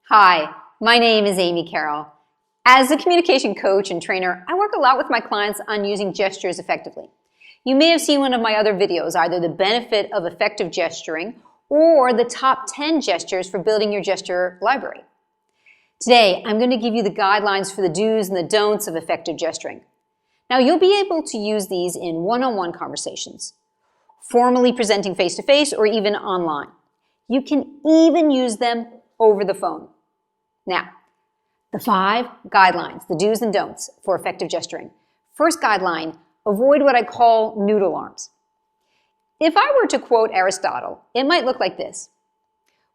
Hi, my name is Amy Carroll. As a communication coach and trainer, I work a lot with my clients on using gestures effectively. You may have seen one of my other videos, either the benefit of effective gesturing or the top 10 gestures for building your gesture library. Today, I'm going to give you the guidelines for the do's and the don'ts of effective gesturing. Now, you'll be able to use these in one-on-one conversations, formally presenting face-to-face, or even online. You can even use them over the phone. Now, the 5 guidelines, the do's and don'ts for effective gesturing. First guideline, avoid what I call noodle arms. If I were to quote Aristotle, it might look like this.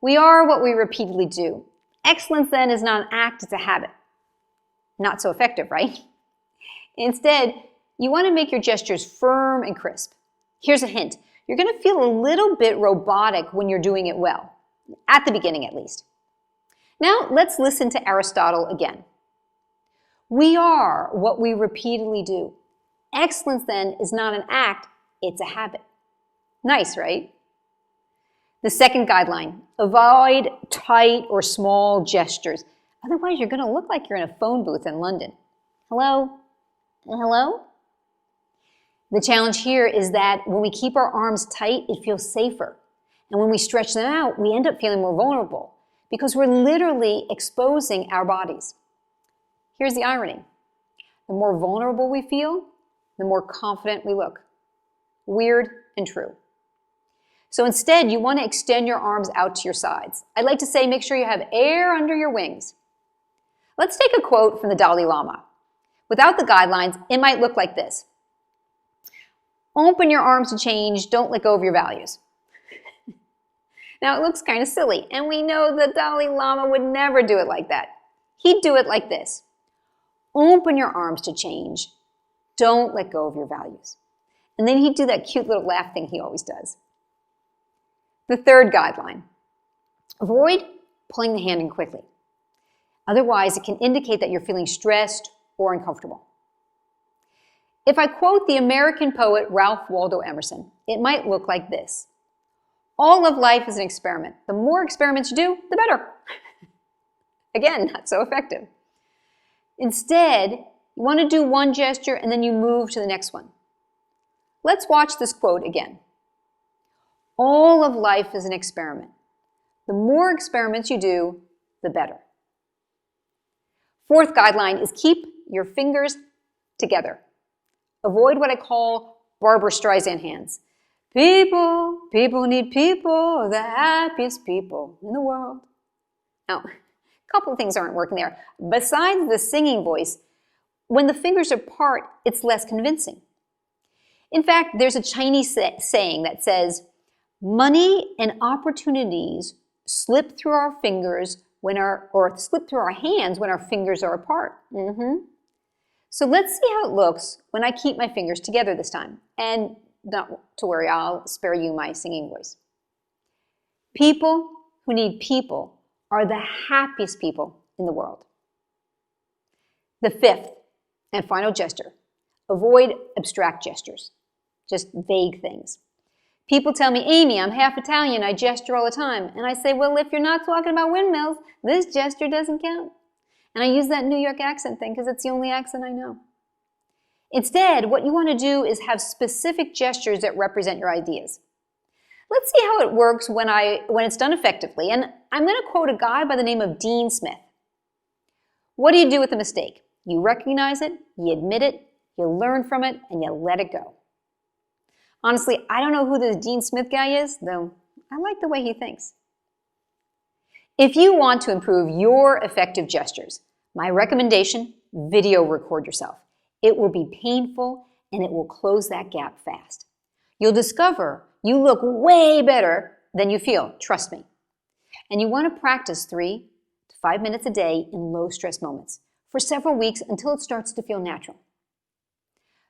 We are what we repeatedly do. Excellence then is not an act, it's a habit. Not so effective, right? Instead, you want to make your gestures firm and crisp. Here's a hint. You're going to feel a little bit robotic when you're doing it well, at the beginning at least. Now, let's listen to Aristotle again. We are what we repeatedly do. Excellence then is not an act, it's a habit. Nice, right? The second guideline, avoid tight or small gestures. Otherwise, you're going to look like you're in a phone booth in London. Hello? Hello? The challenge here is that when we keep our arms tight, it feels safer. And when we stretch them out, we end up feeling more vulnerable because we're literally exposing our bodies. Here's the irony. The more vulnerable we feel, the more confident we look. Weird and true. So instead, you want to extend your arms out to your sides. I'd like to say make sure you have air under your wings. Let's take a quote from the Dalai Lama. Without the guidelines, it might look like this. Open your arms to change, don't let go of your values. Now, it looks kind of silly, and we know the Dalai Lama would never do it like that. He'd do it like this. Open your arms to change, don't let go of your values. And then he'd do that cute little laugh thing he always does. The third guideline, avoid pulling the hand in quickly. Otherwise, it can indicate that you're feeling stressed or uncomfortable. If I quote the American poet Ralph Waldo Emerson, it might look like this. All of life is an experiment. The more experiments you do, the better. Again, not so effective. Instead, you want to do one gesture and then you move to the next one. Let's watch this quote again. All of life is an experiment. The more experiments you do, the better. Fourth guideline is keep your fingers together. Avoid what I call Barbra Streisand hands. People need people, the happiest people in the world. Now, a couple of things aren't working there. Besides the singing voice, when the fingers are apart, it's less convincing. In fact, there's a Chinese saying that says, money and opportunities slip through our fingers slip through our hands when our fingers are apart. So let's see how it looks when I keep my fingers together this time. And not to worry, I'll spare you my singing voice. People who need people are the happiest people in the world. The fifth and final gesture, avoid abstract gestures, just vague things. People tell me, Amy, I'm half Italian, I gesture all the time. And I say, well, if you're not talking about windmills, this gesture doesn't count. And I use that New York accent thing because it's the only accent I know. Instead, what you want to do is have specific gestures that represent your ideas. Let's see how it works when it's done effectively. And I'm going to quote a guy by the name of Dean Smith. What do you do with a mistake? You recognize it, you admit it, you learn from it, and you let it go. Honestly, I don't know who this Dean Smith guy is, though I like the way he thinks. If you want to improve your effective gestures, my recommendation, video record yourself. It will be painful and it will close that gap fast. You'll discover you look way better than you feel, trust me. And you want to practice 3 to 5 minutes a day in low stress moments for several weeks until it starts to feel natural.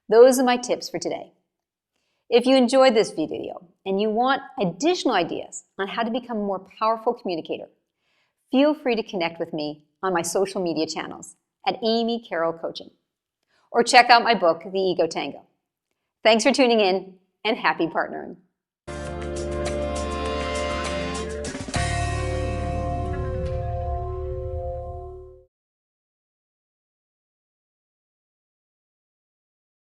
Those are my tips for today. If you enjoyed this video and you want additional ideas on how to become a more powerful communicator, feel free to connect with me on my social media channels at Amy Carroll Coaching, or check out my book, The Ego Tango. Thanks for tuning in and happy partnering.